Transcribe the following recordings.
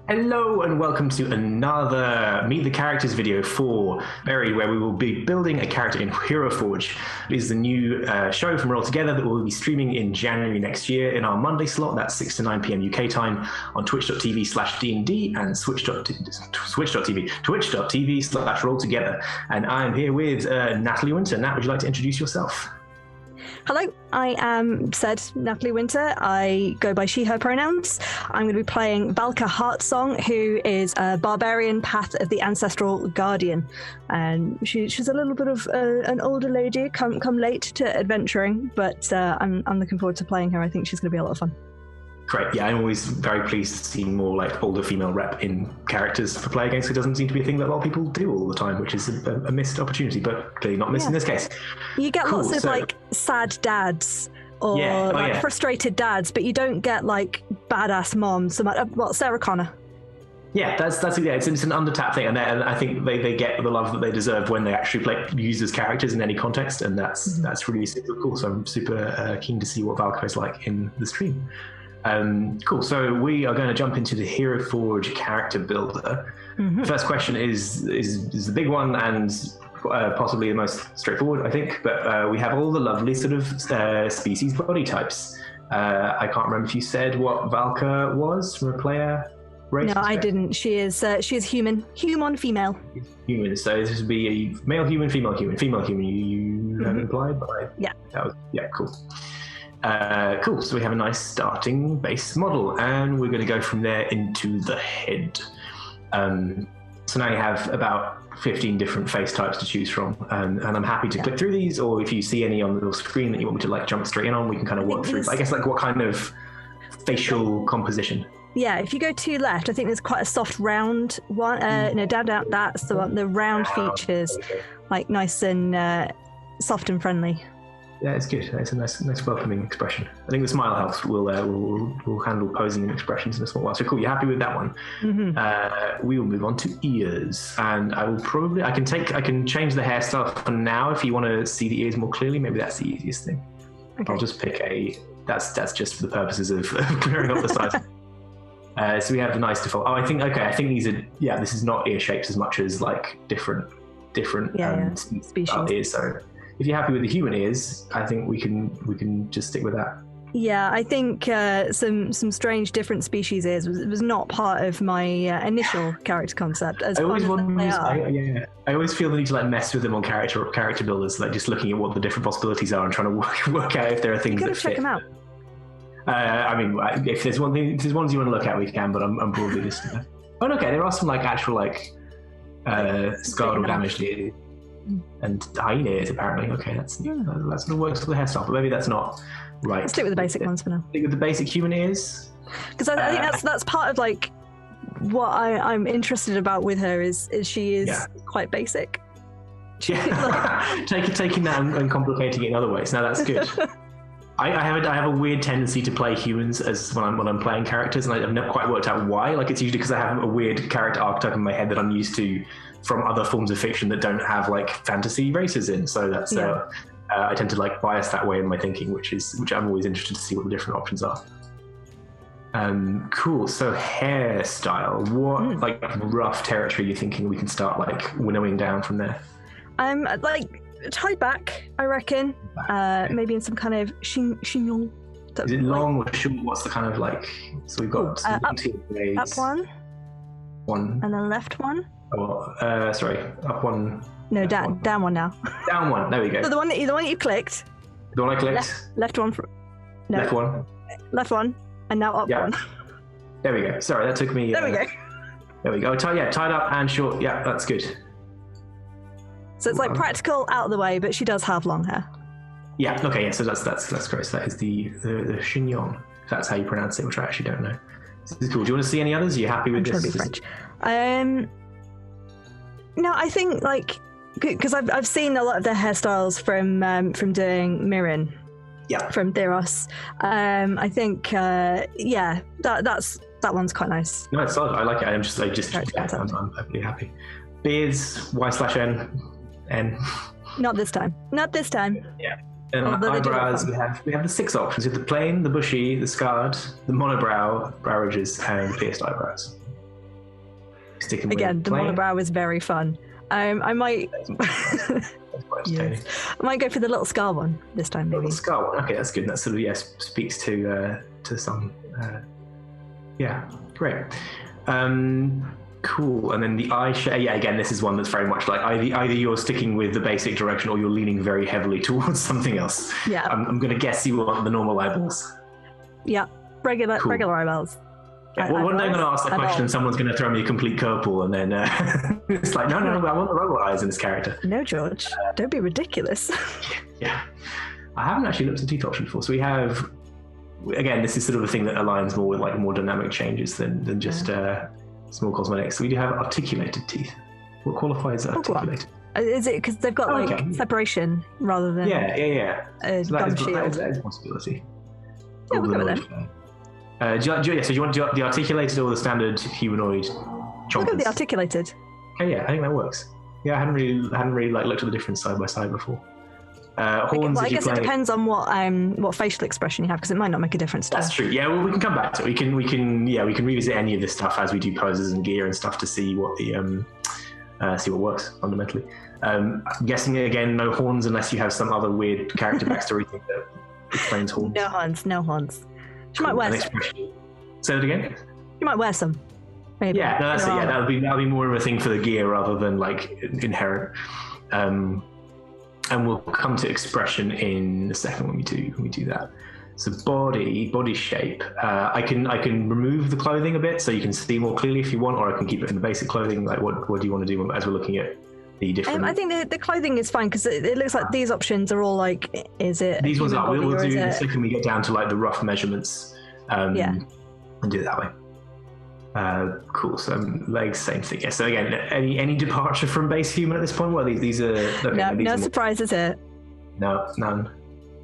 Hello and welcome to another Meet the Characters video for Buried, where we will be building a character in Hero Forge. It is the new show from Roll Together that we'll be streaming in January next year in our Monday slot. That's 6 to 9 p.m. UK time on twitch.tv/DND and twitch.tv/Roll Together. And I'm here with Natalie Winter. Nat, would you like to introduce yourself? Hello, I am Natalie Winter. I go by she, her pronouns. I'm going to be playing Valka Heartsong, who is a barbarian path of the ancestral guardian. And she's a little bit of an older lady, come late to adventuring, but I'm looking forward to playing her. I think she's going to be a lot of fun. Great. Yeah, I'm always very pleased to see more like older female rep in characters for play against. It doesn't seem to be a thing that a lot of people do all the time, which is a missed opportunity, but clearly not missed in this case. You get lots of like sad dads or frustrated dads, but you don't get like badass moms. Well, Sarah Connor. Yeah, it's an undertapped thing, and I think they get the love that they deserve when they actually use as characters in any context, and that's really super cool. So I'm super keen to see what Valka is like in the stream. Cool. So we are going to jump into the Hero Forge character builder. The first question is the big one and possibly the most straightforward, I think. But we have all the lovely sort of species body types. I can't remember if you said what Valka was from a player race. No, I didn't. She is human, female. Human. So this would be a male human, female human, female human. You have implied, but cool. Cool, so we have a nice starting base model, and we're going to go from there into the head. So now you have about 15 different face types to choose from, and I'm happy to click through these, or if you see any on the screen that you want me to like jump straight in on, we can kind of walk through. I guess like what kind of facial composition? Yeah, if you go to left, I think there's quite a soft round one. Down, that's the one. The round features, like nice and soft and friendly. Yeah, it's good. It's a nice welcoming expression. I think the smile helps. We'll handle posing and expressions in a small while. So cool, you're happy with that one? We will move on to ears, and I can change the hairstyle for now if you want to see the ears more clearly. Maybe that's the easiest thing. Okay. I'll just pick that's just for the purposes of clearing up the size. So we have a nice default. I think these are this is not ear shapes as much as like different species ears. So if you're happy with the human ears, I think we can just stick with that. Yeah, I think some strange different species ears was not part of my initial character concept. I always feel the need to like mess with them on character builders, like just looking at what the different possibilities are and trying to work out if there are things that fit. Check them out. If there's ones you want to look at, we can. But I'm probably just. Oh, okay. There are some like actual scarred or damaged ears. And hyena ears, apparently. Okay, that sort of works for the hairstyle, but maybe that's not right. Let's stick with the basic ones for now. Stick with the basic human ears, because I think that's part of like what I'm interested about with her is she is quite basic. Yeah, taking that and complicating it in other ways. Now that's good. I have a weird tendency to play humans as when I'm playing characters, and I've never quite worked out why. Like it's usually because I have a weird character archetype in my head that I'm used to from other forms of fiction that don't have like fantasy races in. So that's I tend to like bias that way in my thinking, which I'm always interested to see what the different options are. Cool. So hairstyle. What like rough territory are you thinking we can start like winnowing down from there? Like tied back, I reckon. Maybe in some kind of chignon. Is it long or short? What's the kind of like? So we've got up one, and then left one. Sorry, up one. No, down one now. Down one. There we go. So the one that you clicked. The one I clicked. Left one. Left one. Left one, and now up one. There we go. Sorry, that took me. There we go. There we go. Tied up and short. Yeah, that's good. So it's like practical out of the way, but she does have long hair. Yeah. Okay. Yeah. So that's great. So that is the chignon. If that's how you pronounce it, which I actually don't know. This is cool. Do you want to see any others? Are you happy with this? I'm trying to be French. No, I think like because I've seen a lot of their hairstyles from doing Mirin. Yeah. From Theros. I think that one's quite nice. No, it's solid. I like it. I'm perfectly happy. Beards, Y/N. Not this time. Yeah. And on eyebrows, we have the 6 options: the plain, the bushy, the scarred, the monobrow, brow ridges, and pierced eyebrows. Sticking Again, with the monobrow is very fun. I might I might go for the little scar one this time, maybe. Little scar one. Okay, that's good. That sort of speaks to some. Yeah, great. Cool. And then the eye shape. Yeah, again, this is one that's very much like either you're sticking with the basic direction or you're leaning very heavily towards something else. Yeah. I'm going to guess you want the normal eyeballs. Yeah, regular eyeballs. Yeah, well, one day I'm going to ask that question and someone's going to throw me a complete curveball, and then it's like, no, I want the robot eyes in this character. No, George, don't be ridiculous. Yeah. I haven't actually looked at teeth option before. So we have, again, this is sort of a thing that aligns more with like more dynamic changes than just small cosmetics. So we do have articulated teeth. What qualifies as articulated? Is it because they've got separation rather than so gum shield? That is a possibility. Yeah, we'll go with them. So do you want the articulated or the standard humanoid chompers? We'll go with the articulated. Okay, yeah, I think that works. Yeah, I hadn't really like looked at the difference side by side before. Horns. I guess it depends on what facial expression you have, because it might not make a difference. That's true. Yeah, well, we can come back to it. We can revisit any of this stuff as we do poses and gear and stuff to see what the see what works fundamentally. I'm guessing again, no horns unless you have some other weird character backstory thing that explains horns. No horns. She might wear some. Say it again. You might wear some. Maybe. Yeah, no, that's it. Yeah, that'll be more of a thing for the gear rather than like inherent. And we'll come to expression in a second when we do that. So body shape. I can remove the clothing a bit so you can see more clearly if you want, or I can keep it in the basic clothing. Like what do you want to do as we're looking at the different? I think the clothing is fine because it looks like these options are all like, is it? These ones are. We'll do the second we get down to like the rough measurements. And do it that way. Cool. So legs, same thing. Yeah. So again, any departure from base human at this point? Well, these are no surprises here. No, none.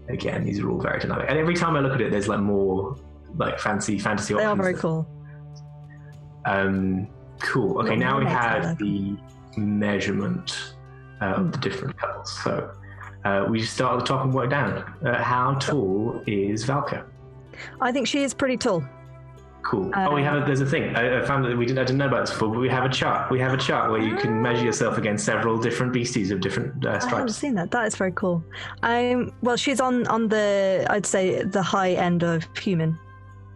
Again, these are all very dynamic. And every time I look at it, there's like more like fantasy options. They are very cool. Cool. Okay, now we have the measurement of the different couples. So we just start at the top and work down. How tall is Valka? I think she is pretty tall. Cool. There's a thing. I found that I didn't know about this before, but we have a chart. We have a chart where you can measure yourself against several different beasties of different stripes. I haven't seen that. That is very cool. Well, she's on the, I'd say, the high end of human.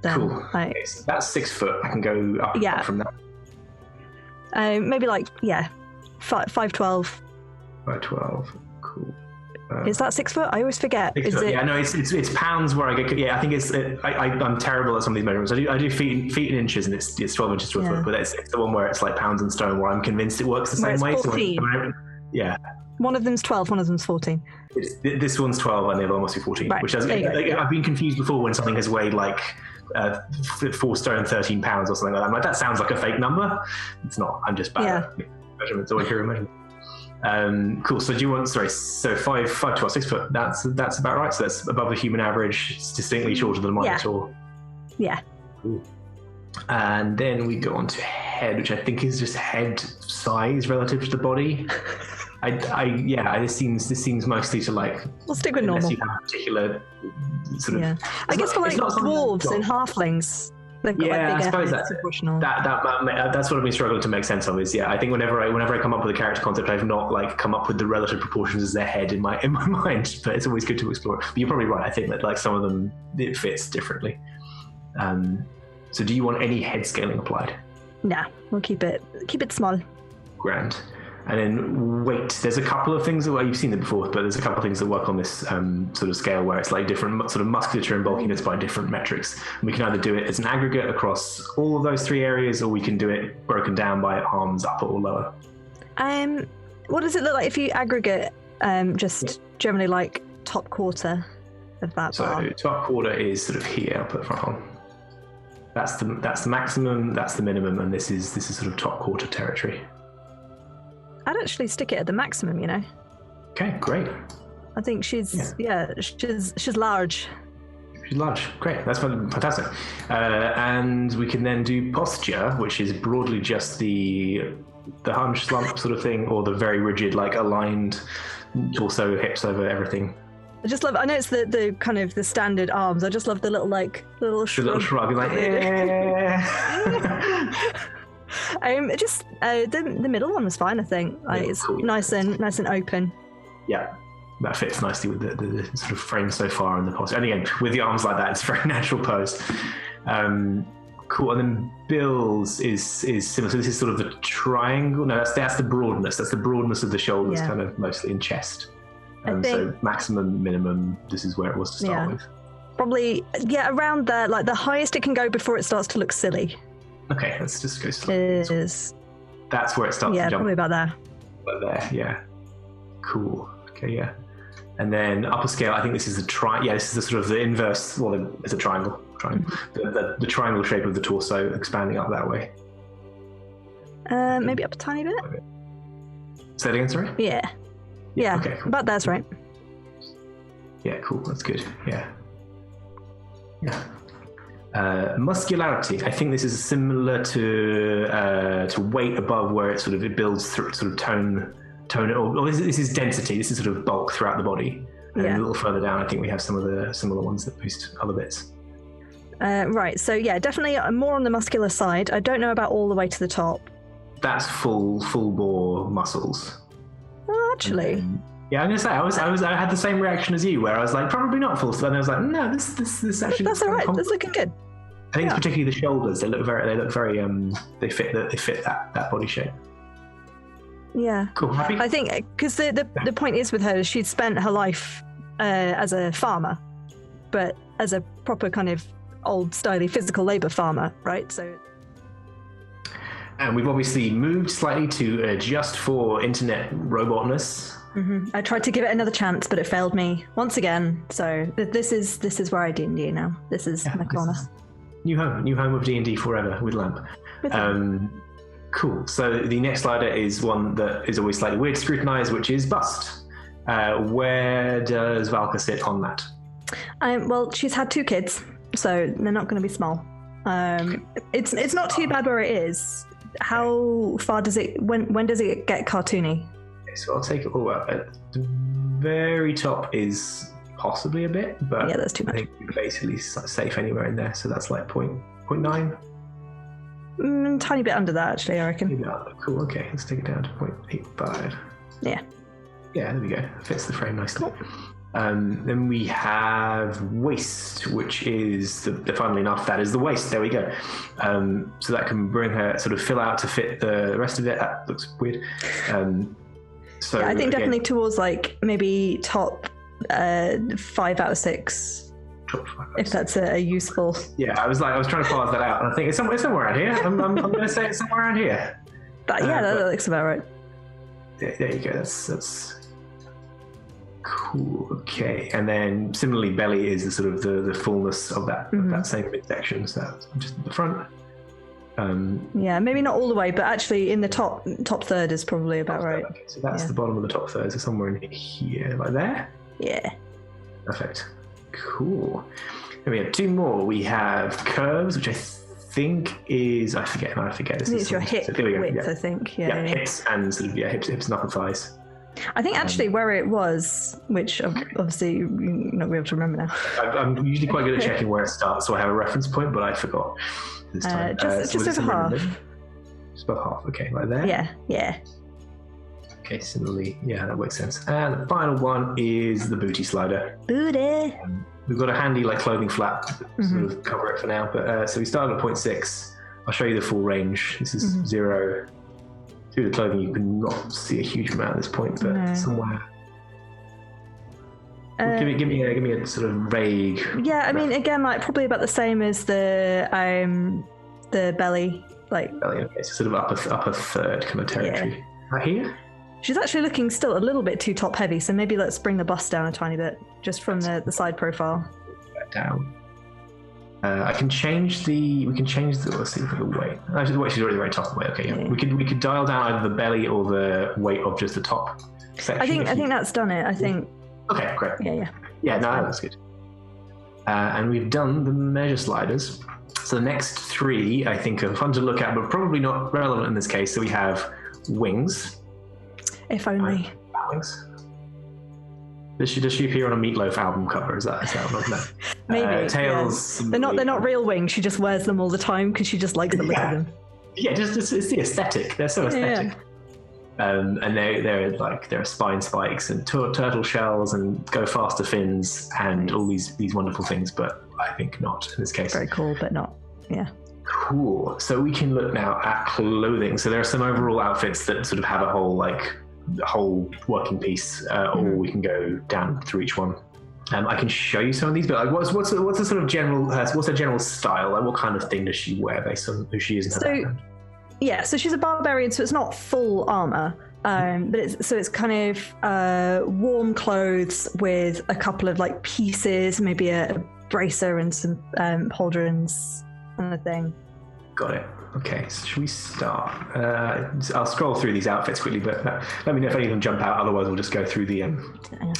Then. Cool. Okay, so that's 6 foot. I can go up from that. Maybe 5'12". 5'12". Cool. Is that 6 foot? I always forget. Is it? Yeah, no, it's pounds where I get. Yeah, I think it's. I'm terrible at some of these measurements. I do feet and inches, and it's 12 inches to a foot. But it's the one where it's like pounds and stone, where I'm convinced it works the same way. 14. Yeah. One of them's 12. One of them's 14. This one's 12, and the other one must be 14. Right. Which does. I've been confused before when something has weighed like 4 stone 13 pounds or something like that. I'm like, that sounds like a fake number. It's not. I'm just bad at measurements or accurate measurements. Cool. So do you want? Sorry. So 5'12", 6 foot. That's about right. So that's above the human average. It's distinctly shorter than mine at all. Yeah. Cool. And then we go on to head, which I think is just head size relative to the body. This seems mostly to like. We'll stick with normal. You have a particular sort of. I guess for like dwarves and halflings. They've got I suppose that's proportional. That's what I've been struggling to make sense of. Is I think whenever I come up with a character concept, I've not like come up with the relative proportions as their head in my mind. But it's always good to explore. But you're probably right. I think that like some of them it fits differently. So do you want any head scaling applied? Nah, we'll keep it small. Grand. And then weight. There's a couple of things that you've seen it before, but there's a couple of things that work on this sort of scale where it's like different sort of musculature and bulkiness by different metrics. And we can either do it as an aggregate across all of those 3 areas, or we can do it broken down by arms upper or lower. What does it look like if you aggregate generally like top quarter of that bar? So top quarter is sort of here. I'll put the front on. That's the maximum. That's the minimum, and this is sort of top quarter territory. I'd actually stick it at the maximum, you know. Okay, great. I think she's large. She's large. Great. That's fantastic. And we can then do posture, which is broadly just the hunch slump sort of thing, or the very rigid, like aligned torso, hips over everything. I just love. I know it's the kind of the standard arms. I just love the little shrug. The little shrug, like yeah. Just the middle one was fine, I think. It's cool. nice and open. Yeah, that fits nicely with the sort of frame so far in the posture. And again, with the arms like that, it's a very natural pose. Cool. And then Bill's is similar. So this is sort of the triangle. No, that's the broadness. That's the broadness of the shoulders, kind of mostly in chest. So maximum, minimum. This is where it was to start with. Probably, around there. Like the highest it can go before it starts to look silly. Okay, let's just go slow. That's where it starts to jump. Yeah, probably about there. About there, yeah. Cool. Okay, yeah. And then upper scale, I think this is this is the sort of the inverse. Well, it's a triangle. The triangle shape of the torso expanding up that way. Maybe up a tiny bit. Say it again, sorry? Yeah. Okay, cool. About that's right. Yeah, cool. That's good. Yeah. Muscularity. I think this is similar to weight above, where it builds through sort of tone. Or this is density. This is sort of bulk throughout the body. And a little further down, I think we have some of the similar ones that boost other bits. Right. So definitely more on the muscular side. I don't know about all the way to the top. That's full bore muscles. Oh, actually. I'm gonna say I had the same reaction as you, where I was like, probably not full. So then I was like, no, this actually. That's all right. That's looking good. I think it's particularly the shoulders. They look very. They fit that body shape. Yeah. Cool. Happy? I think because the point is with her, she'd spent her life as a farmer, but as a proper kind of old styly physical labor farmer, right? So. And we've obviously moved slightly to adjust for internet robotness. Mm-hmm. I tried to give it another chance, but it failed me once again. So this is where I D&D now. This is my corner. New home of D&D forever with Lamp. Cool. So the next slider is one that is always slightly weird to scrutinize, which is bust. Where does Valka sit on that? Well, she's had 2 kids, so they're not going to be small. It's not too bad where it is. How far does it? When does it get cartoony? Okay, so I'll take it all out. At the very top is possibly a bit, but that's too much. I think you're basically safe anywhere in there. So that's like 0.9. Tiny bit under that, actually, I reckon. Cool. Okay, let's take it down to 0.85. Yeah. Yeah, there we go. Fits the frame nicely. Cool. Then we have waist, which is funnily enough, that is the waist. There we go. So that can bring her sort of fill out to fit the rest of it. That looks weird. So I think definitely towards like maybe top 5 out of 6. If that's a useful. Yeah, I was trying to parse that out, and I think it's somewhere around here. I'm going to say it's somewhere around here. That looks about right. There you go. That's cool. Okay, and then similarly, belly is the sort of the fullness of that same midsection. So that's just the front. Maybe not all the way, but actually in the top third is probably about right. Okay, so that's the bottom of the top third. So somewhere in here, like there. Yeah. Perfect. Cool. Then we have 2 more. We have curves, which I think is I forget. This it's your hip width, I think. Yeah. Hips and sort of hips and upper thighs. I think actually where it was, which obviously you're not be able to remember now. I'm usually quite good at checking where it starts, so I have a reference point, but I forgot this time. Just over half. Just above half. Okay, right there. Yeah. Okay, similarly, that makes sense. And the final one is the booty slider. Booty. We've got a handy clothing flap to sort of cover it for now. But so we started at 0.6. I'll show you the full range. This is 0. Through the clothing, you can not see a huge amount at this point, but somewhere. Give me a sort of vague. Yeah, I mean, again, probably about the same as the belly, belly. Okay, so sort of upper third kind of territory. Yeah. Right here. She's actually looking still a little bit too top heavy, so maybe let's bring the bust down a tiny bit, just from the side profile. Down. We can change the. Let's see the weight. Actually, the weight is already very top of the weight. Okay, yeah. We could dial down either the belly or the weight of just the top section. I think that's done it. I think. Okay, great. Yeah. That's good. And we've done the measure sliders. So the next 3 I think are fun to look at, but probably not relevant in this case. So we have wings. If only. Wings. Does she appear on a Meatloaf album cover? Is that what? No. Maybe. Tails. Yeah. They're not real wings. She just wears them all the time because she just likes the look of them. Yeah, just it's the aesthetic. They're so aesthetic. Yeah. And there are spine spikes and turtle shells and go faster fins and all these wonderful things, but I think not in this case. Very cool, but not. Yeah. Cool. So we can look now at clothing. So there are some overall outfits that sort of have a whole working piece, or we can go down through each one. I can show you some of these, but like, what's the sort of general what's her general style? Like, what kind of thing does she wear based on who she is in her background? Yeah, so she's a barbarian, so it's not full armor, but it's kind of warm clothes with a couple of like pieces, maybe a bracer and some pauldrons kind of thing. Got it. Okay, so should we start? I'll scroll through these outfits quickly, but let me know if any of them jump out. Otherwise, we'll just go through the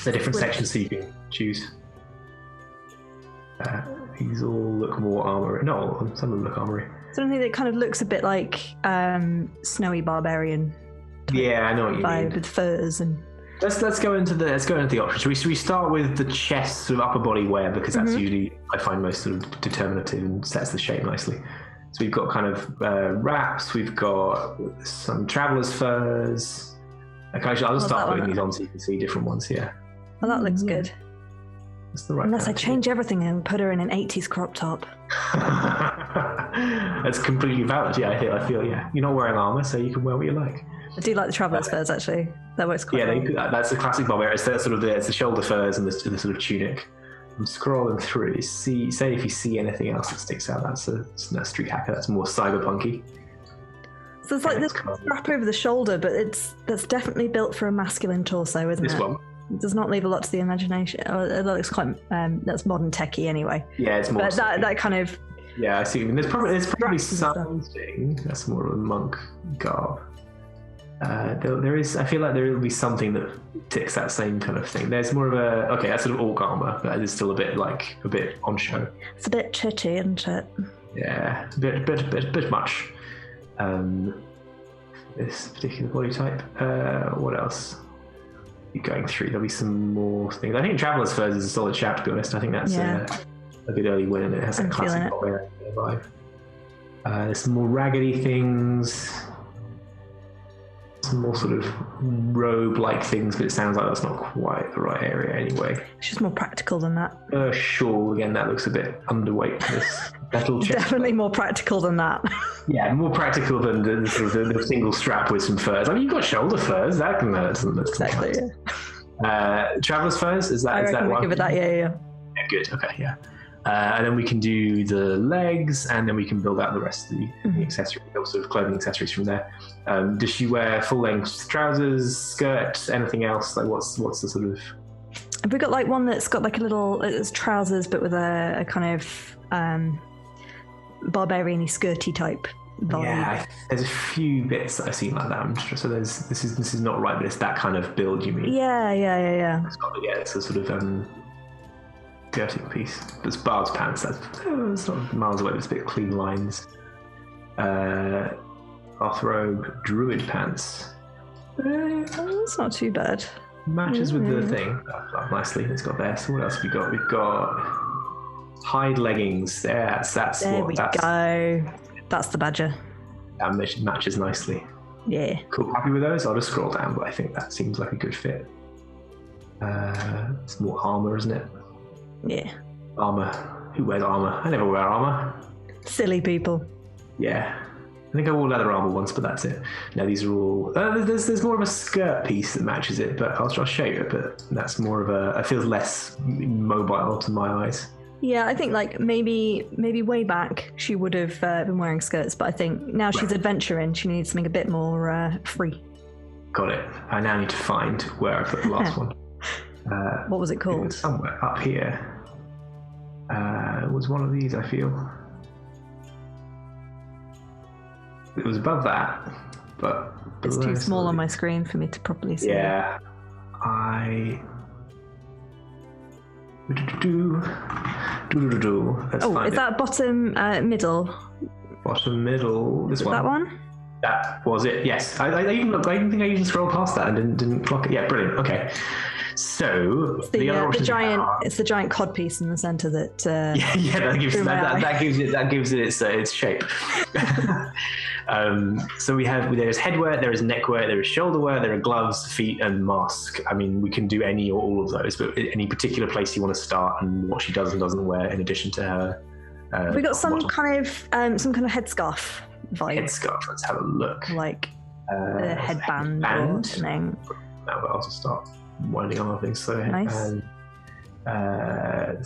different sections so you can choose. These all look more armory. No, some of them look armory. Something that kind of looks a bit like snowy barbarian. Yeah, I know what you mean. With furs and. Let's go into the options. Should we start with the chest sort of upper body wear, because that's usually I find most sort of determinative and sets the shape nicely. So we've got kind of wraps. We've got some traveler's furs. Okay, I'll just start putting these on so you can see different ones here. Well, that looks good. That's the right. Unless I change everything and put her in an 80s crop top. That's completely valid. Yeah, I feel you're not wearing armor, so you can wear what you like. I do like the traveler's furs, actually. That works quite well. Yeah, that's the classic barbarian. It's the shoulder furs and the sort of tunic. I'm scrolling through. Say if you see anything else that sticks out, that's a street hacker. That's more cyberpunky. So it's like this strap over the shoulder, but that's definitely built for a masculine torso, isn't it? This one. It does not leave a lot to the imagination. It looks quite that's modern techie anyway. Yeah, it's more. But that kind of. Yeah, I see. I mean, there's probably something that's more of a monk garb. There is. I feel like there will be something that ticks that same kind of thing. There's more of that's sort of orc armor, but it's still a bit on show. It's a bit chitty, isn't it? Yeah, a bit much. This particular body type. What else? Going through, there'll be some more things. I think Traveler's Furs is a solid shout, to be honest. I think that's a good early win, and it has a classic vibe. There's some more raggedy things. Some more sort of robe-like things, but it sounds like that's not quite the right area anyway. It's just more practical than that. Shawl, again, that looks a bit underweight for this metal chest. Definitely more practical than that. Yeah, more practical than the single strap with some furs. I mean, you've got shoulder furs. That doesn't exactly, yeah. Traveler's furs, is that one? Give it that, yeah. Yeah, good, okay, yeah. And then we can do the legs, and then we can build out the rest of the accessories, sort of clothing accessories from there. Does she wear full-length trousers, skirt, anything else? Like, what's the sort of? Have we got like one that's got like a little it's trousers, but with a kind of barbarian-y skirty type vibe? Yeah, there's a few bits that I've seen like that. I'm sure. So this is not right, but it's that kind of build. You mean? Yeah. It's a sort of skirting piece. There's barbs pants. That's not miles away. It's a bit of clean lines. Bathrobe, druid pants. That's not too bad. Matches with the thing. Nicely. It's got there. So what else have we got? We've got hide leggings. There we go. That's the badger. That matches nicely. Yeah. Cool. Happy with those? I'll just scroll down, but I think that seems like a good fit. It's more armor, isn't it? Yeah. Armor. Who wears armor? I never wear armor. Silly people. Yeah. I think I wore leather armor once, but that's it. No, these are all. There's more of a skirt piece that matches it, but I'll show you it. But that's more of a. It feels less mobile to my eyes. Yeah, I think like maybe way back she would have been wearing skirts, but I think now she's adventuring, she needs something a bit more free. Got it. I now need to find where I put the last one. What was it called? It was somewhere up here. It was one of these, I feel. It was above that, but it's too small on my screen for me to properly see. Yeah, is that bottom middle? Bottom middle. This one. That one? That was it. Yes. I even think I even scrolled past that and didn't clock it. Yeah, brilliant. Okay. So the other options it's the giant cod piece in the center that that gives it its shape. So there's headwear, there is neckwear, there is shoulderwear, there are gloves, feet, and mask. I mean, we can do any or all of those, but any particular place you want to start and what she does and doesn't wear in addition to her. We got some kind of headscarf vibe. Headscarf. Let's have a look. Like a headband or something. Now I'll just start winding on other things. So nice.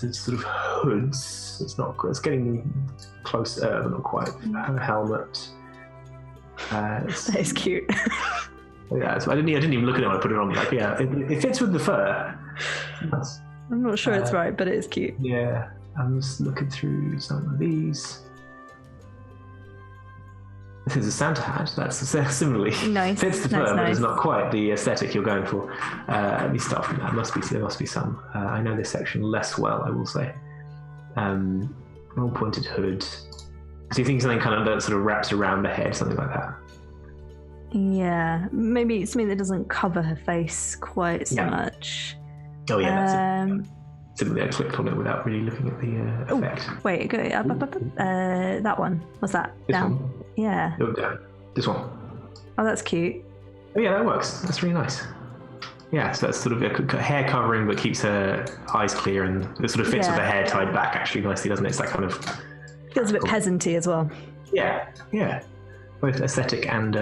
It's sort of hoods. It's getting close, but not quite. A helmet. That is cute. Yeah, so I didn't even look at it when I put it on. Like, yeah, it fits with the fur. I'm not sure it's right, but it is cute. Yeah, I'm just looking through some of these. This is a Santa hat. That's similarly nice. Fits the fur, but it's not quite the aesthetic you're going for. Let me start from that. There must be some. I know this section less well, I will say. Long pointed hood. So you think something kind of that sort of wraps around the head, something like that? Yeah, maybe it's something that doesn't cover her face quite so much. Oh yeah, that's it. Simply I clicked on it without really looking at the effect. Wait, go up. That one. What's that? This down. One? Yeah. Look down. This one. Oh, that's cute. Oh yeah, that works. That's really nice. Yeah, so that's sort of a hair covering, but keeps her eyes clear, and it sort of fits with the hair tied back actually nicely, doesn't it? It's that kind of feels a bit peasanty as well. Yeah. Both aesthetic and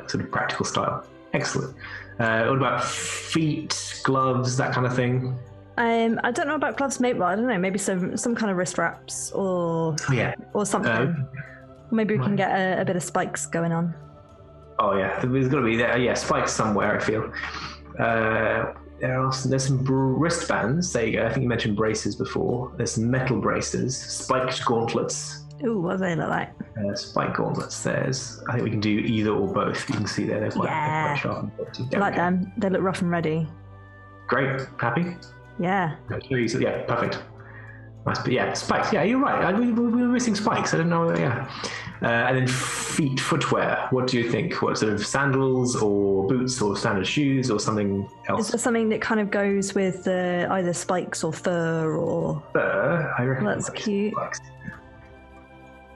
sort of practical style. Excellent. What about feet, gloves, that kind of thing? I don't know about gloves, maybe. Well, I don't know. Maybe some kind of wrist wraps or something. Maybe we can get a bit of spikes going on. Oh yeah, there's got to be spikes somewhere. I feel. There's some wristbands. There you go. I think you mentioned braces before. There's some metal braces, spiked gauntlets. Ooh, what do they look like? Spike gauntlets. I think we can do either or both. You can see there, they're quite sharp. I like them. They look rough and ready. Great. Happy? Yeah. Yeah, perfect. Nice, but yeah, spikes. Yeah, you're right. We were missing spikes. I don't know. Yeah. And then footwear. What do you think? What sort of sandals or boots or standard shoes or something else? Is there something that kind of goes with either spikes or fur or? Fur. I reckon. That's cute. Spikes.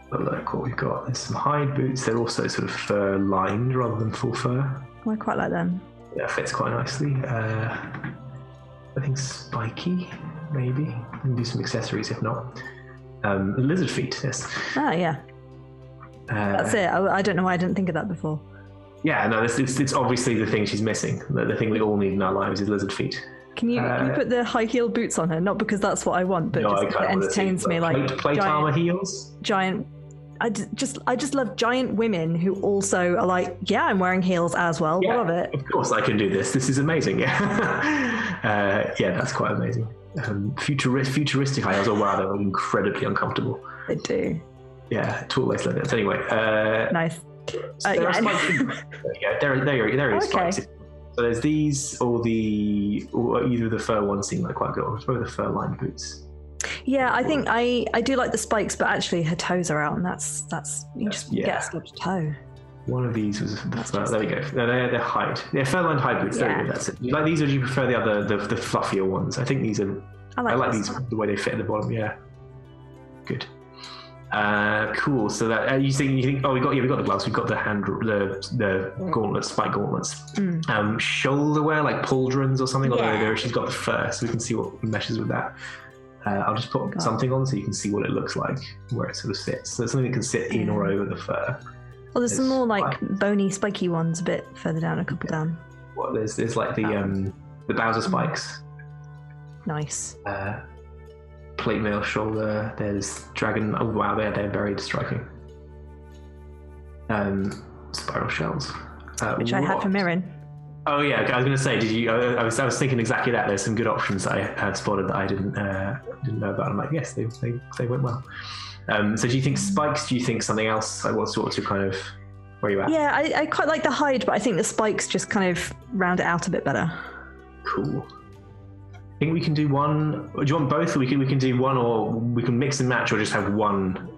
But look what we've got. There's some hide boots. They're also sort of fur lined rather than full fur. I quite like them. Yeah, fits quite nicely. I think spiky, maybe. We can do some accessories if not. Lizard feet, yes. Oh, yeah. That's it. I don't know why I didn't think of that before. Yeah, no, it's obviously the thing she's missing. The thing we all need in our lives is lizard feet. Can you put the high heel boots on her? Not because that's what I want, but just it entertains me. Like plate armor heels. Giant. I just love giant women who also are like, yeah, I'm wearing heels as well. Yeah, love it. Of course, I can do this. This is amazing. Yeah, that's quite amazing. Futuristic high heels. Oh wow, they're incredibly uncomfortable. They do. Yeah, tall lace leather. Anyway. Nice. So there are spikes. There is spikes. So there's these or either the fur ones seem like quite good, or probably the fur lined boots. Yeah, I think I do like the spikes, but actually her toes are out, and that's you just get a slipped toe. One of these was there we go. They're hide. They're fur-lined hide boots. Yeah. That's it. You like these, or do you prefer the other, the fluffier ones? I think these are. I like these the way they fit at the bottom. Yeah. Good. Cool. So that you think? Oh, we got the gloves. We've got the gauntlets, spike gauntlets. Shoulder wear like pauldrons or something. Although she's got the fur, so we can see what meshes with that. I'll just put something on so you can see what it looks like, where it sort of sits. So something that can sit in or over the fur. Well, there's some more like bony, spiky ones a bit further down, a couple down. Well, there's like the Bowser spikes. Nice. Plate mail shoulder. There's dragon. Oh wow, they're very striking. Spiral shells, which I had for Mirren. Oh yeah, I was going to say, did you? I was thinking exactly that. There's some good options that I had spotted that I didn't know about. I'm like, yes, they went well. So do you think spikes? Do you think something else? Like what's your kind of where you at? Yeah, I quite like the hide, but I think the spikes just kind of round it out a bit better. Cool. I think we can do one. Do you want both? Or we can do one, or we can mix and match, or just have one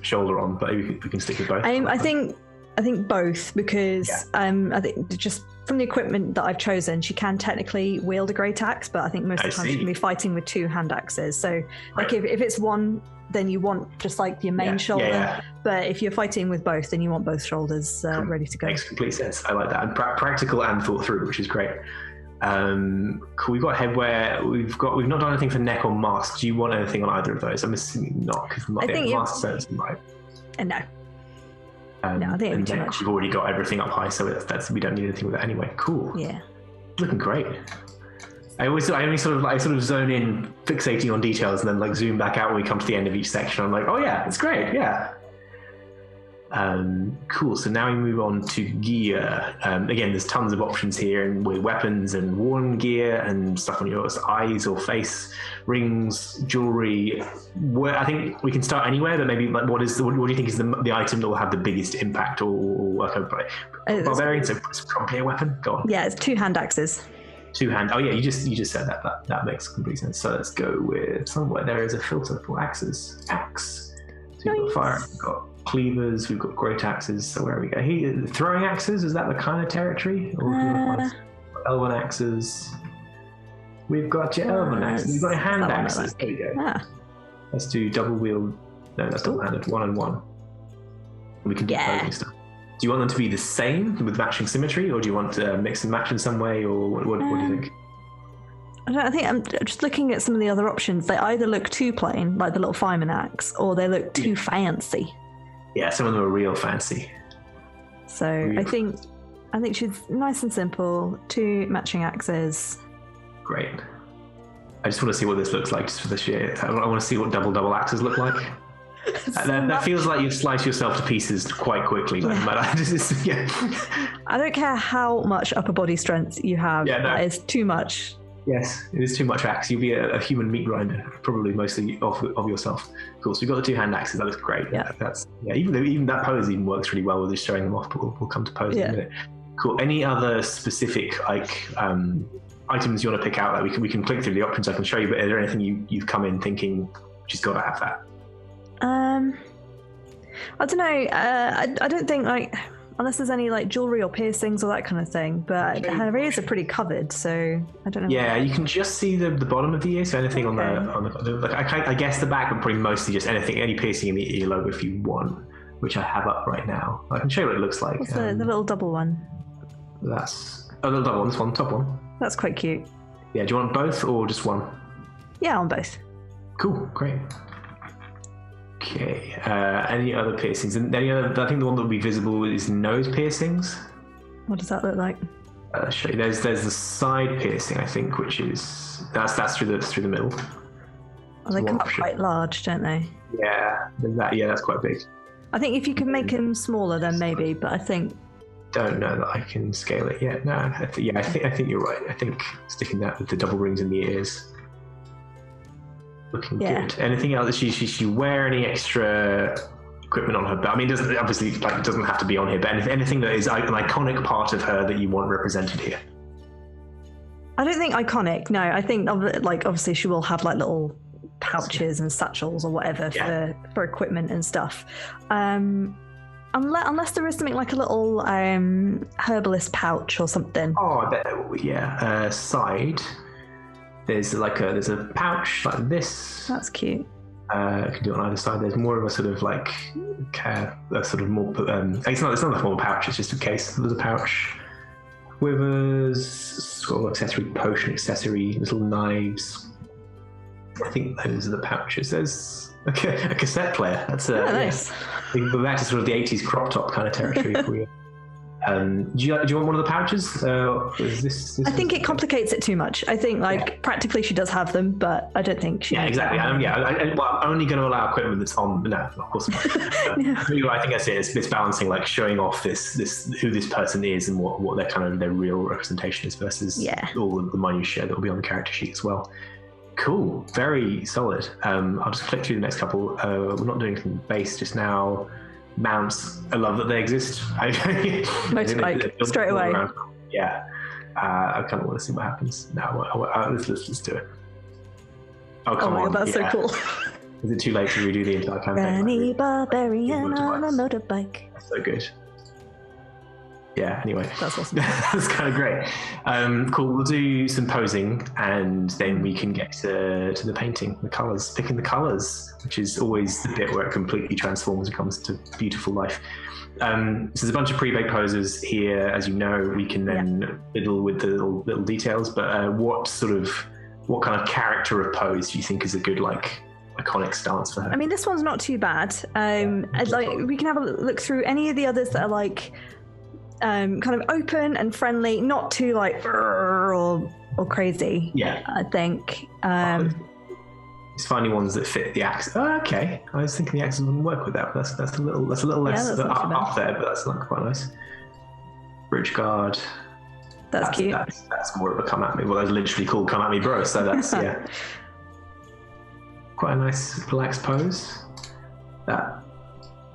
shoulder on. But we can stick with both. I think both because I think just from the equipment that I've chosen, she can technically wield a great axe, but I think most of the time she's going to be fighting with 2 hand axes. So, like, if it's one, then you want just like your main shoulder. Yeah. But if you're fighting with both, then you want both shoulders ready to go. Makes complete sense. I like that. And practical and thought through, which is great. Cool. We've got headwear. We've not done anything for neck or mask. Do you want anything on either of those? I'm assuming not, because mask sense, right? No. No, I think it'd be too much. We've already got everything up high, so we don't need anything with that anyway. Cool. Yeah. Looking great. I only sort of zone in, fixating on details, and then like zoom back out when we come to the end of each section. I'm like, oh yeah, it's great. Yeah. Cool. So now we move on to gear. Again, there's tons of options here, and with weapons and worn gear and stuff on your eyes or face, rings, jewelry. I think we can start anywhere, but maybe like what do you think is the item that will have the biggest impact or work over? Barbarian, so probably a weapon. Go on. Yeah, it's 2 hand axes. 2 hand. Oh yeah, you just said that. That makes complete sense. So let's go with somewhere there is a filter for axes. Axe. So we've got fire. We've got cleavers, we've got great axes. So where we go here, throwing axes, is that the kind of territory? Or elven axes? We've got your elven axes. We've got your hand axes. There we go. Let's do double wield. No, that's double-handed. 1 and 1. We can do clothing stuff. Do you want them to be the same with matching symmetry, or do you want to mix and match in some way, or what do you think? I think I'm just looking at some of the other options. They either look too plain, like the little fireman axe, or they look too fancy. Yeah, some of them are real fancy. So I think she's nice and simple. 2 matching axes. Great. I just want to see what this looks like, just for the sheer. I want to see what double axes look like. That feels like you've sliced yourself to pieces quite quickly. But I don't care how much upper body strength you have. That is too much. Yes, it is too much axe. You'll be a human meat grinder, probably mostly of yourself. Cool. So we've got the 2 hand axes. That looks great. Yeah. Even that pose even works really well with just showing them off. But we'll come to pose in a minute. Cool. Any other specific items you want to pick out? Like we can click through the options. I can show you. But is there anything you've come in thinking she's got to have that? I don't know. I don't think unless there's any like jewelry or piercings or that kind of thing, but her ears are pretty covered, so I don't know. Yeah, you can just see the bottom of the ear, so anything on the I guess the back, but probably mostly just any piercing in the earlobe if you want, which I have up right now. I can show you what it looks like. What's the little double one? That's a little double one. This one, top one. That's quite cute. Yeah, do you want both or just one? Yeah, on both. Cool, great. Okay, any other piercings? And I think the one that will be visible is nose piercings. What does that look like? I'll show you. There's the side piercing, I think, which is that's through the middle. Oh, they come up quite large, don't they? Yeah, that's quite big. I think if you can make them smaller, then maybe. But I think. Don't know that I can scale it yet. No, I think you're right. I think sticking that with the double rings in the ears. Looking good. Anything else? Does she wear any extra equipment on her belt? I mean, it doesn't have to be on here, but anything that is an iconic part of her that you want represented here? I don't think iconic. No, I think obviously she will have like little pouches and satchels or whatever for equipment and stuff. Unless there is something like a little herbalist pouch or something. Oh, I bet there will be. Yeah. Side. There's a pouch like this. That's cute. You can do it on either side. There's more of a sort of like a sort of more. It's not a formal pouch. It's just a case. There's a pouch. Quivers, sort of accessory, potion accessory, little knives. I think those are the pouches. There's a cassette player. That's nice. We're back to sort of the 80s crop top kind of territory for you. Do you want one of the pouches? Is this I think it complicates it too much. I think practically she does have them, but I don't think she. Yeah, exactly. I'm only going to allow equipment that's on. No, of course not. I think that's it. It's balancing, like showing off this who this person is and what their kind of their real representation is versus all of the minutiae that will be on the character sheet as well. Cool, very solid. I'll just click through the next couple. We're not doing anything base just now. Mounts, I love that they exist. Motorbike, straight away. Yeah, I kind of want to see what happens. Now, let's do it. Oh, come on. That's so cool. Is it too late to redo the entire campaign? Granny barbarian on a motorbike. That's so good. Yeah, anyway. That's awesome. That's kind of great. Cool. We'll do some posing, and then we can get to the painting, the colours, picking the colours, which is always the bit where it completely transforms and comes to beautiful life. So there's a bunch of pre-baked poses here. As you know, we can then fiddle with the little details, but what kind of character of pose do you think is a good, like, iconic stance for her? I mean, this one's not too bad. Like, we can have a look through any of the others that are like kind of open and friendly, not too like or crazy. Yeah, I think. It's finding ones that fit the axe. Oh, okay, I was thinking the axes wouldn't work with that. But that's a little less up there, but that's not quite nice. Bridge guard. That's cute. That's more of a come at me. Well, that's literally called come at me, bro. So that's quite a nice relaxed pose. That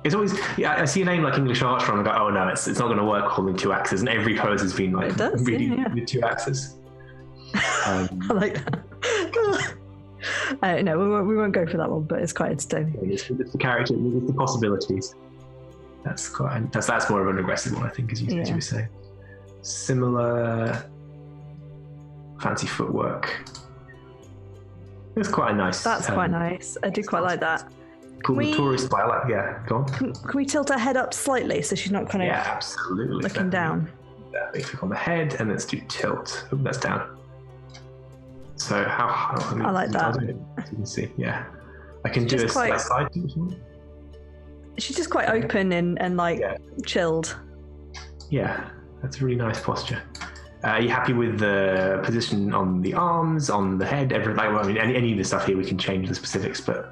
it's always I see a name like English Archer and I go, oh no, it's not going to work holding two axes, and every pose has been like really with two axes. I like that. No, we won't go for that one, but it's quite interesting. It's the character, it's the possibilities. That's more of an aggressive one, I think, as you were saying. Similar fancy footwork. It's quite a nice. That's quite nice. I do quite like that. Cool, tourist style. Go on. Can we tilt her head up slightly so she's not kind of absolutely looking down? We click on the head and let's do tilt. Oh, that's down. So I like that. You can see, I can do a side tilt. She's just quite open and like chilled. Yeah, that's a really nice posture. Are you happy with the position on the arms, on the head, everything? Well, I mean, any of the stuff here we can change the specifics, but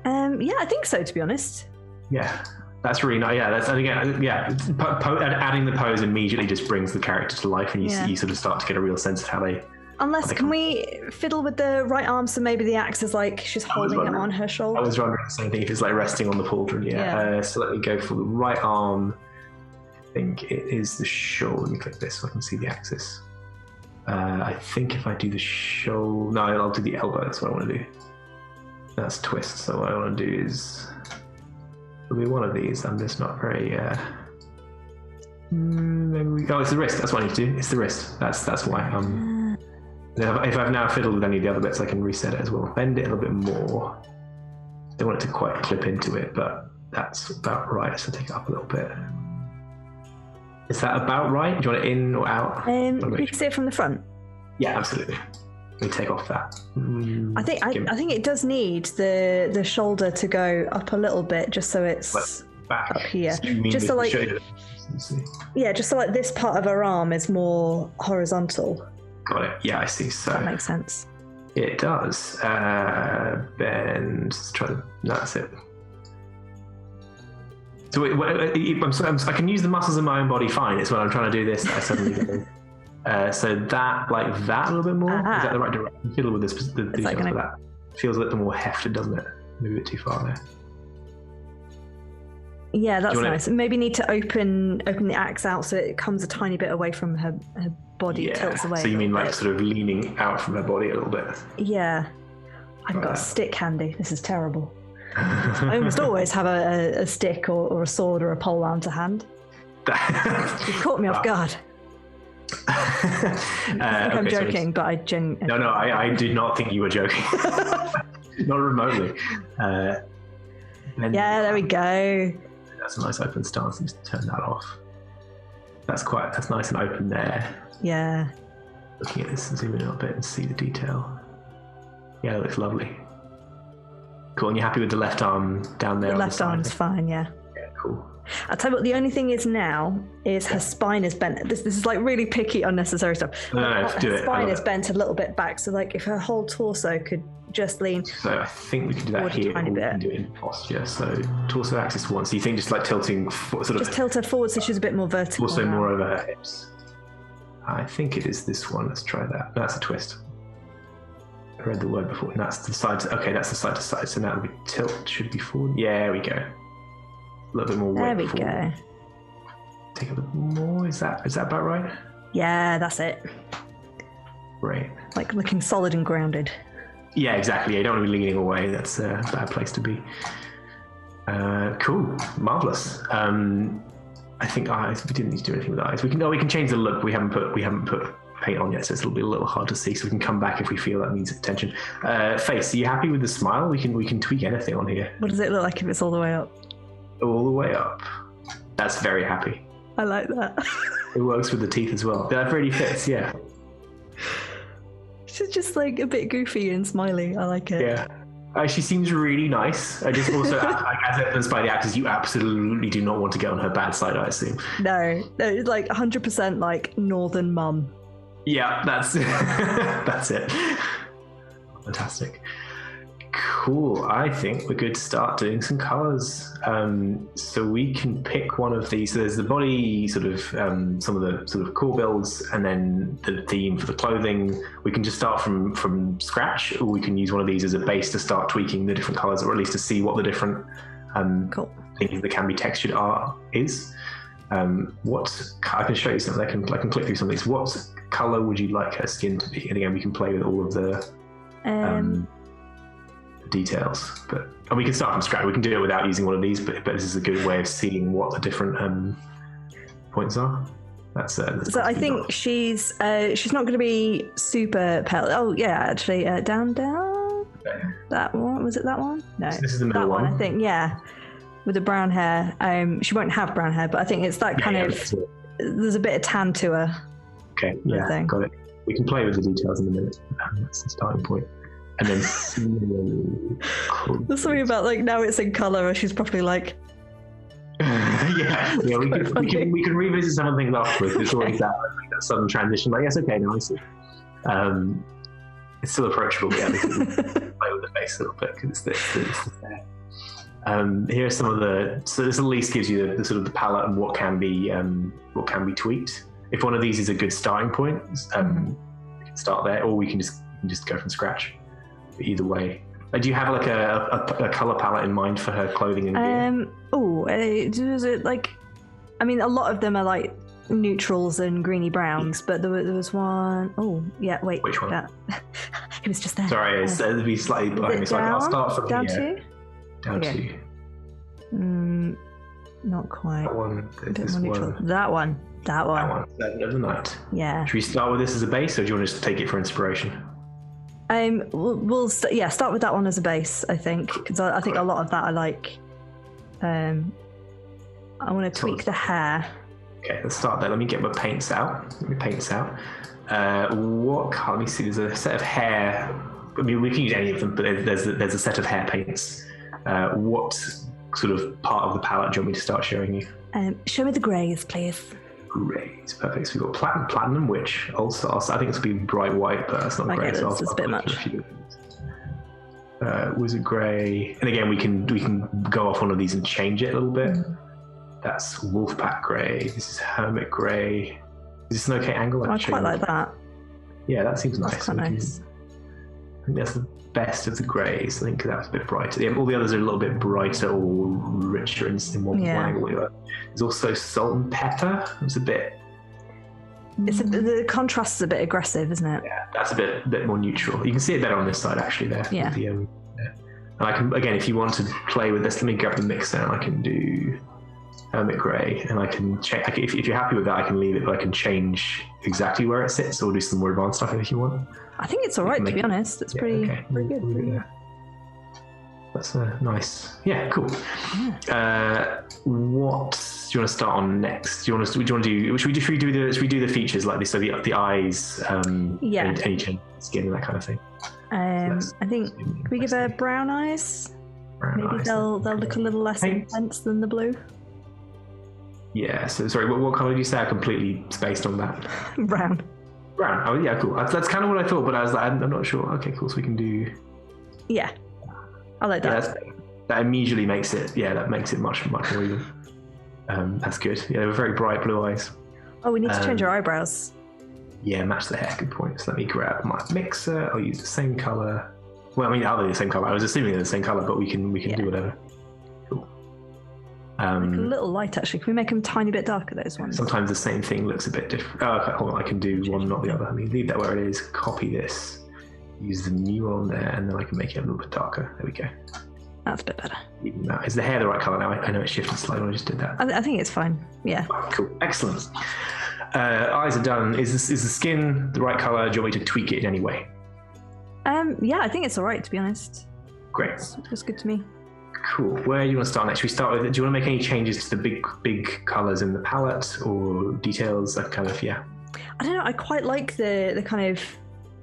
I think so, to be honest. Yeah, that's really nice. Yeah, that's adding the pose immediately just brings the character to life, and you sort of start to get a real sense of how they. Unless, can we fiddle with the right arm so maybe the axe is like she's holding it on her shoulder? I was wondering the same thing, if it's like resting on the pauldron. So let me go for the right arm. I think it is the shoulder. Let me click this so I can see the axis. I think if I do the shoulder... No, I'll do the elbow. That's what I want to do. That's twist. So what I want to do is... It'll be one of these. I'm just not very... it's the wrist. That's what I need to do. It's the wrist. That's why. If I've now fiddled with any of the other bits, I can reset it as well. Bend it a little bit more. Don't want it to quite clip into it, but that's about right. So take it up a little bit. Is that about right? Do you want it in or out? You can see it from the front. Yeah, absolutely. Let me take off that. I think it does need the shoulder to go up a little bit, just so it's back up here. Just so like just so like this part of her arm is more horizontal. Got it. Yeah, I see. So that makes sense. It does. Bend. Let's try to. No, that's it. So I can use the muscles in my own body fine. It's when I'm trying to do this that I suddenly go. So that, like that a little bit more. Is that the right direction? Fiddle with the details for that. Feels a little more hefted, doesn't it? Maybe a bit too far there. Yeah, that's nice. Maybe need to open the axe out so it comes a tiny bit away from her body, tilts away. So you mean like sort of leaning out from her body a little bit? Yeah. I haven't got a stick handy. This is terrible. I almost always have a stick or a sword or a pole arm to hand. You caught me off guard. I'm joking, but I genuinely... No, I did not think you were joking. Not remotely. There we go. That's a nice open stance. Just turn that off. That's nice and open there. Yeah. Looking at this and zoom in a little bit and see the detail. Yeah, it looks lovely. Cool. And you're happy with the left arm down there? The left arm's fine, yeah. Yeah, cool. I'll tell you what, the only thing is now is her spine is bent. This is like really picky, unnecessary stuff. No, do it. Her spine is bent a little bit back, so like if her whole torso could just lean. So I think we can do that here, or we can do it in posture. So torso axis one. So you think just like tilting, just tilt her forward so she's a bit more vertical. Also more over her hips. I think it is this one. Let's try that. That's a twist. I read the word before. And that's the side. Okay, that's the side to side. So now it'll be tilt. Should be forward. Yeah, there we go. A little bit more weight. There we go. Take a little more. Is that about right? Yeah, that's it. Great. Like looking solid and grounded. Yeah, exactly. You don't want to be leaning away. That's a bad place to be. Cool. Marvelous. I think eyes. We didn't need to do anything with eyes. We can change the look. We haven't put paint on yet, so it'll be a little hard to see. So we can come back if we feel that needs attention. Face. Are you happy with the smile? We can tweak anything on here. What does it look like if it's all the way up? All the way up. That's very happy. I like that. It works with the teeth as well. That really fits. Yeah. She's just like a bit goofy and smiley. I like it. Yeah. She seems really nice. I just also, as evidenced by the actors, you absolutely do not want to get on her bad side, I assume. No, it's like 100% like northern mum. Yeah, that's that's it. Fantastic. Cool. I think we're good to start doing some colours. So we can pick one of these. So there's the body, sort of some of the sort of core builds, and then the theme for the clothing. We can just start from scratch, or we can use one of these as a base to start tweaking the different colours, or at least to see what the different things that can be textured is. What I can show you something. I can click through some of these. What colour would you like her skin to be? And again, we can play with all of the details, and we can start from scratch. We can do it without using one of these, but this is a good way of seeing what the different points are. So I think she's not going to be super pale. Oh yeah, actually, down. Okay. That one, was it that one? No, so this is the middle one. I think, yeah, with the brown hair. She won't have brown hair, but I think it's that kind of. There's a bit of tan to her. Okay, yeah, got it. We can play with the details in a minute. That's the starting point. And then there's something about like now it's in colour and she's probably like we can revisit some of the things afterwards. It's always that sudden transition, like yes, okay, now I see. It's still approachable, yeah. We can play with the face a little bit because it's there. Here are some of the, so this at least gives you the sort of the palette and what can be tweaked. If one of these is a good starting point, we can start there, or we can just go from scratch. Either way, do you have like a color palette in mind for her clothing and gear? Was it like? I mean, a lot of them are like neutrals and greeny browns, but there was one. Oh, yeah. Wait, which one? It was just there. Sorry, it'll be slightly behind me. So I'll start from down here. Down to. Not quite. That one. This one. That one. Seven of the night. Yeah. Should we start with this as a base, or do you want to just take it for inspiration? We'll start with that one as a base, I think, because I think a lot of that I like. I want to tweak the hair. Okay, let's start there. Let me get my paints out. What color? Let me see. There's a set of hair. I mean, we can use any of them, but there's a set of hair paints. What sort of part of the palette do you want me to start showing you? Show me the greys, please. Great, perfect. So we've got platinum, which also I think it's be bright white, but that's not great. So it's a bit much. Wizard grey, and again we can go off one of these and change it a little bit. That's Wolfpack grey. This is Hermit grey. Is this an okay angle? I quite like that. Yeah, that seems nice. That's quite nice. I think that's the best of the greys. I think that's a bit brighter. Yeah, all the others are a little bit brighter or richer in one angle. There's also salt and pepper. It's a bit. The contrast is a bit aggressive, isn't it? Yeah, that's a bit more neutral. You can see it better on this side actually. There. Yeah. And I can again, if you want to play with this, let me grab the mix down. I can do Hermit grey, and I can check. If you're happy with that, I can leave it, but I can change exactly where it sits, or do some more advanced stuff if you want. I think it's all right, to be honest. It's pretty good. Yeah. That's nice. Yeah, cool. Yeah. What do you want to start on next? Should we do the features like this? So the eyes, any change in skin and that kind of thing. I think can we give her brown eyes? Maybe they'll look a little less intense than the blue. Yeah. So sorry, what colour did you say? I completely spaced on that. Brown. Oh yeah, cool. That's kind of what I thought, but I was like, I'm not sure. Okay, cool. So we can do. Yeah, I like that. Yeah, that immediately makes it. Yeah, that makes it much more even. That's good. Yeah, they were very bright blue eyes. Oh, we need to change our eyebrows. Yeah, match the hair. Good point. So let me grab my mixer. I'll use the same color. Well, I mean, are they the same color? I was assuming they're the same color, but we can do whatever. Cool. Like a little light, actually. Can we make them a tiny bit darker, those ones? Sometimes the same thing looks a bit different. Oh, okay, hold on. I can do one, not the other. I mean, leave that where it is. Copy this. Use the new one there, and then I can make it a little bit darker. There we go. That's a bit better. Is the hair the right colour now? I know it shifted slightly when I just did that. I think it's fine. Yeah. Cool. Excellent. Eyes are done. Is the skin the right colour? Do you want me to tweak it in any way? Yeah, I think it's all right, to be honest. Great. It's good to me. Cool. Where do you want to start next? We start with. Do you want to make any changes to the big colours in the palette or details? That kind of I don't know. I quite like the kind of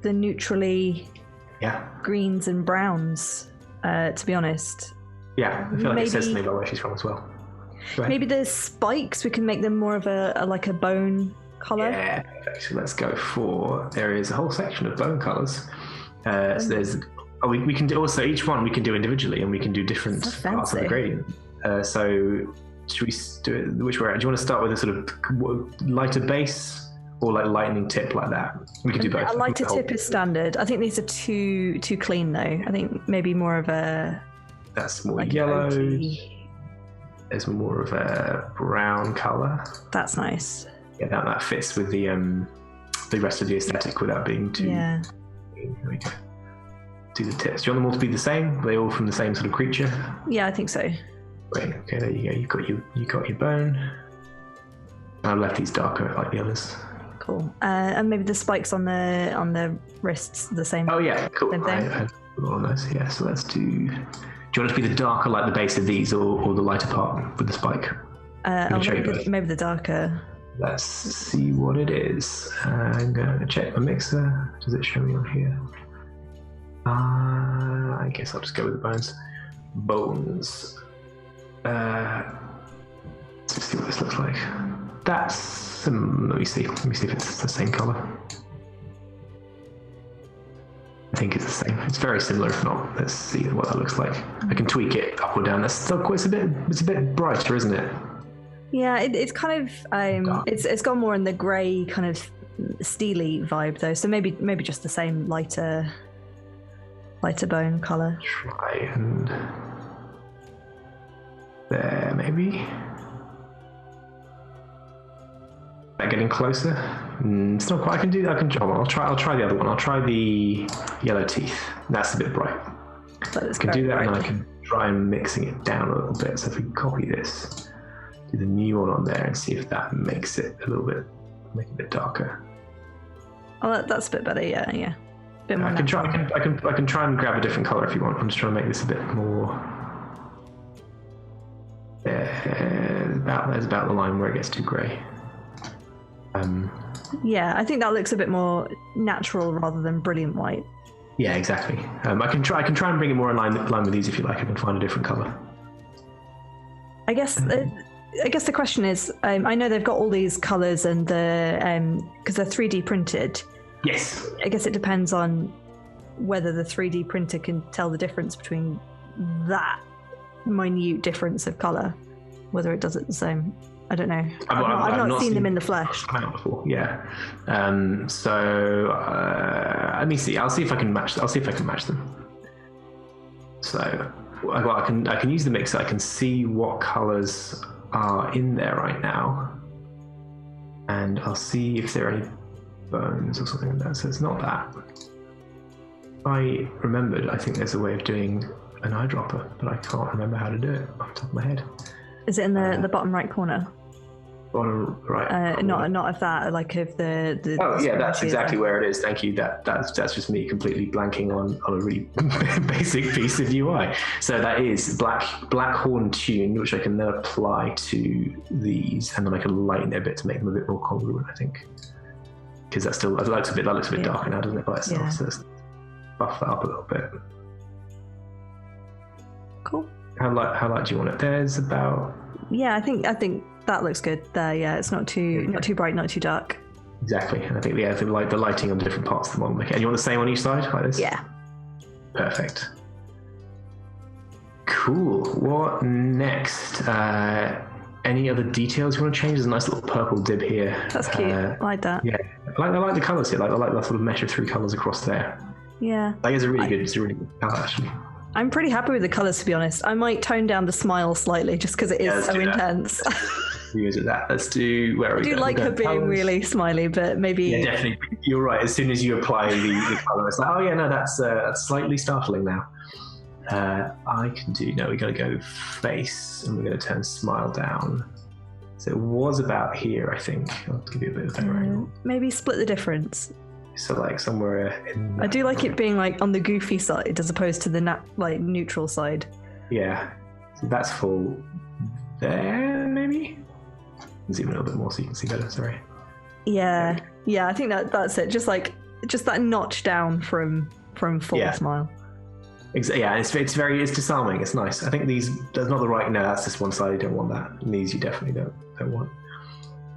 the neutrally greens and browns. To be honest. Yeah, I feel like it says something about where she's from as well. Maybe the spikes, we can make them more of a bone colour. Yeah, perfect. So let's go for. There is a whole section of bone colours. So there's. We can do also each one we can do individually, and we can do different parts of the gradient. So should we do it which way? Do you want to start with a sort of lighter base or like lightning tip like that? We can do both. A lighter tip is standard. I think these are too clean though. I think maybe more of a. That's more like yellow. There's more of a brown colour. That's nice. Yeah, that fits with the rest of the aesthetic without being too. Yeah. Here we go. Do the tips. Do you want them all to be the same? Are they all from the same sort of creature? Yeah, I think so. Great. Okay, there you go. You got your bone. I've left these darker like the others. Cool. And maybe the spikes on the wrists the same. Oh yeah, cool. Same thing. I on those. Yeah. So let's do. Do you want it to be the darker like the base of these, or the lighter part with the spike? Maybe the darker. Let's see what it is. I'm going to check the mixer. Does it show me on here? I guess I'll just go with the bones. Bones. Let's just see what this looks like. That's. Let me see. Let me see if it's the same color. I think it's the same. It's very similar, if not. Let's see what that looks like. I can tweak it up or down. That's still quite. It's a bit brighter, isn't it? Yeah, it's kind of. It's gone more in the grey kind of steely vibe though. So maybe just the same lighter bone colour. Try and there maybe. Am I getting closer? It's not quite. I can. I'll try the other one. I'll try the yellow teeth. That's a bit bright. I can do that, bright. And then I can try and mixing it down a little bit. So if we copy this, do the new one on there, and see if that makes it a little bit, make it a bit darker. Oh, that's a bit better. Yeah. Bit more I can try and grab a different color if you want. I'm just trying to make this a bit more. There's about the line where it gets too grey. Yeah, I think that looks a bit more natural rather than brilliant white. Yeah, exactly. I can try and bring it more in line with these if you like. I can find a different color. I guess the question is, I know they've got all these colors and because they're 3D printed. Yes. I guess it depends on whether the 3D printer can tell the difference between that minute difference of color, whether it does it the same. I don't know. I've not seen them in the flesh. Before. Yeah. Let me see. I'll see if I can match them. So, well, I can use the mixer. I can see what colors are in there right now, and I'll see if there are any bones or something like that. So it's not that. I remembered. I think there's a way of doing an eyedropper, but I can't remember how to do it off the top of my head. Is it in the bottom right corner? Bottom right. Not of that, like of the. Oh yeah, that's exactly where it is. Thank you. That's just me completely blanking on a really basic piece of UI. So that is black horn tune, which I can then apply to these, and then I can lighten it a bit to make them a bit more congruent. I think because that looks a bit darker now, doesn't it? By itself, so let's buff that up a little bit. Cool. How light do you want it? There's about. Yeah, I think that looks good there. Yeah, it's not too bright, not too dark. Exactly, and I think the lighting on different parts of the model. And you want the same on each side like this? Yeah. Perfect. Cool. What next? Any other details you want to change? There's a nice little purple dib here. That's cute. I like that. Yeah, I like the colours here. I like that sort of mesh of 3 colours across there. Yeah. I think it's a really good colour actually. I'm pretty happy with the colours, to be honest. I might tone down the smile slightly just because it is so intense. Use that. Let's do. Where are we? I do like her being really smiley, but maybe. Yeah, definitely. You're right. As soon as you apply the colour, it's like, oh yeah, no, that's slightly startling now. I can do. No, we got to go face, and we're going to turn smile down. So it was about here, I think. I'll give you a bit of a better angle. Maybe split the difference. So like somewhere in. I do like it being like on the goofy side as opposed to the neutral side. Yeah. So that's full there, maybe. Zoom in a little bit more so you can see better. Sorry. Yeah. I think that's it. Just that notch down from full smile. Yeah, it's disarming. It's nice. I think there's not the right. No, that's just one side. You don't want that. And these you definitely don't want.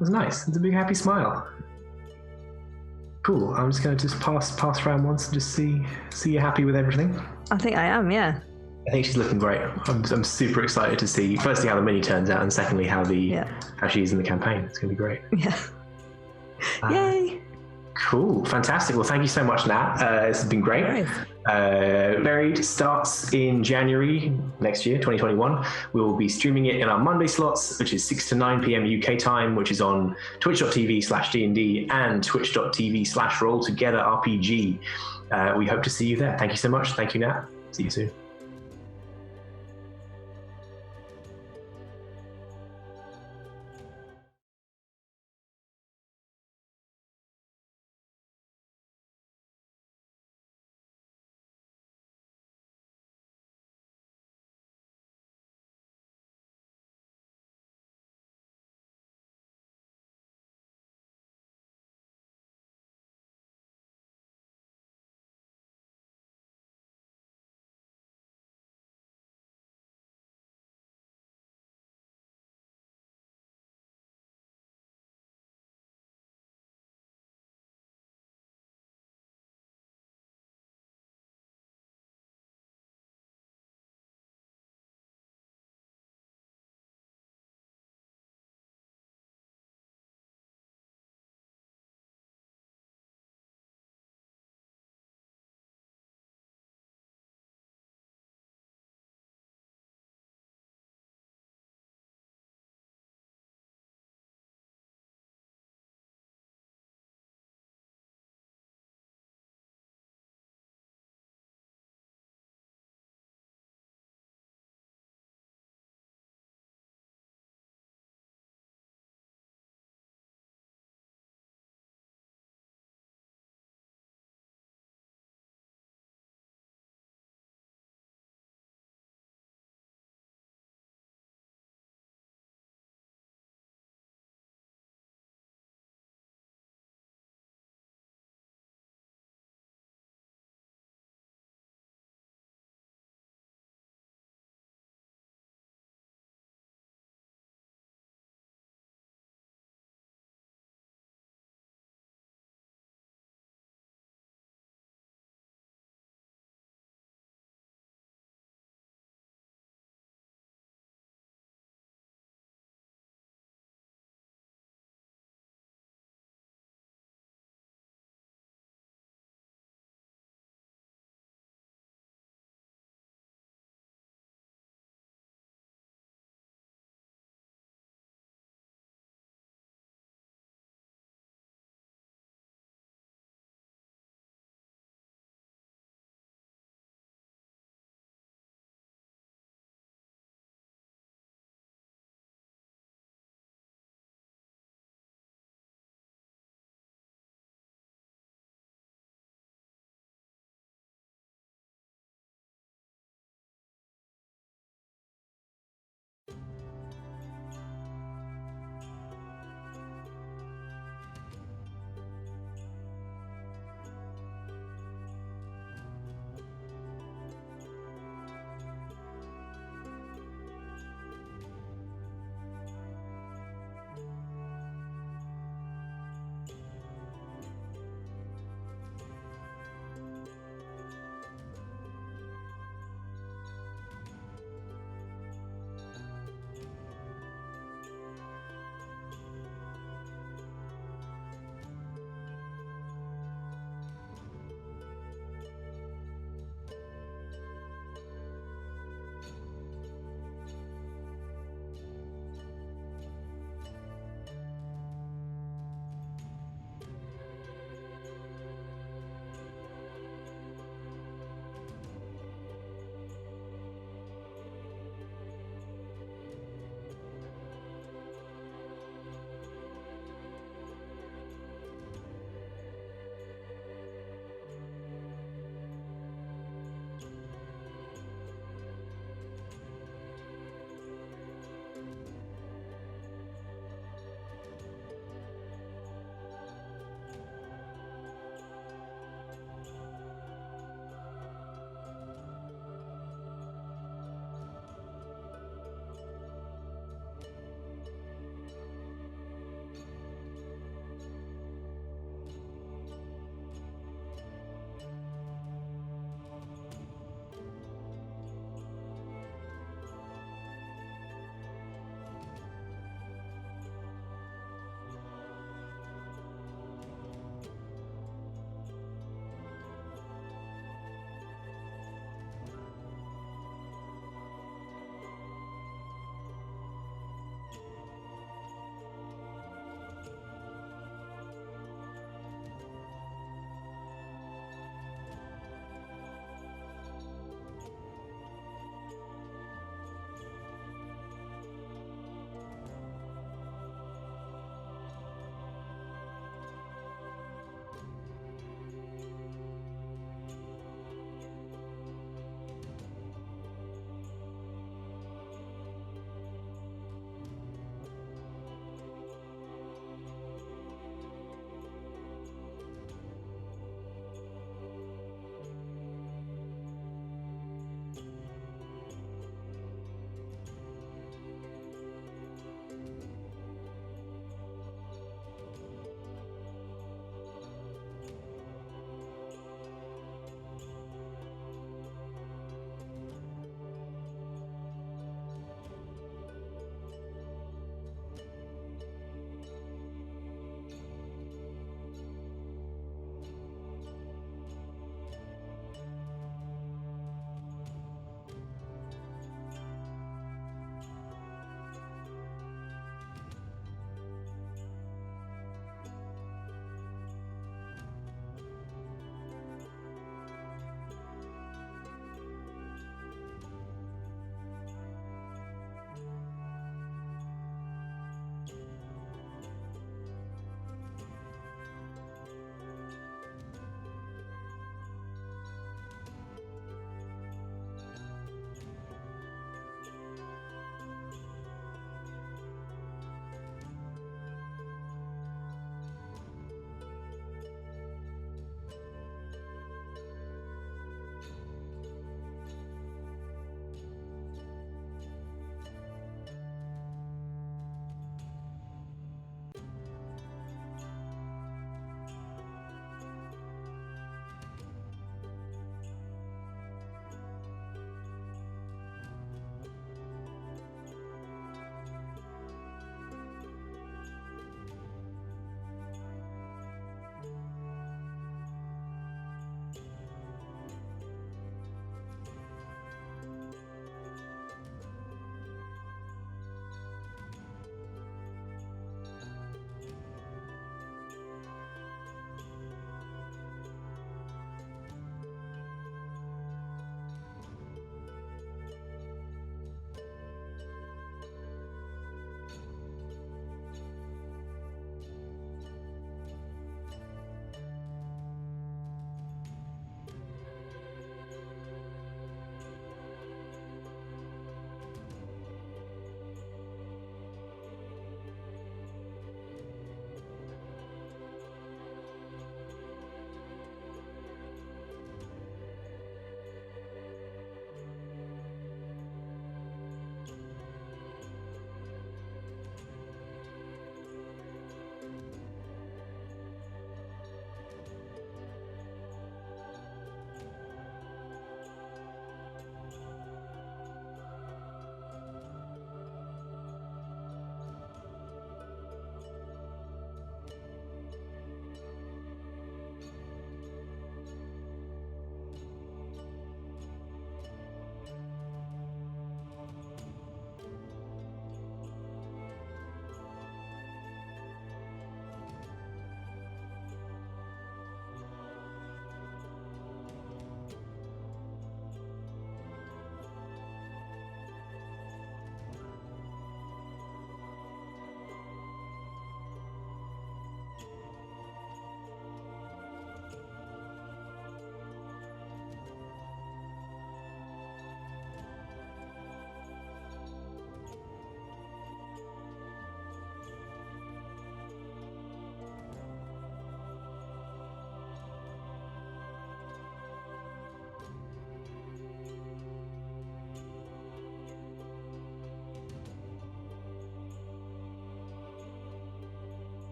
It's nice. It's a big happy smile. Cool. I'm just going to pass around once and just see you're happy with everything. I think I am. Yeah. I think she's looking great. I'm super excited to see firstly how the mini turns out, and secondly how she is in the campaign. It's going to be great. Yeah. Yay. Cool, fantastic. Well, thank you so much, Nat. This has been great. Nice. Varied starts in January next year, 2021. We will be streaming it in our Monday slots, which is 6 to 9 p.m. UK time, which is on twitch.tv/D&D and twitch.tv/RollTogetherRPG. We hope to see you there. Thank you so much. Thank you, Nat. See you soon.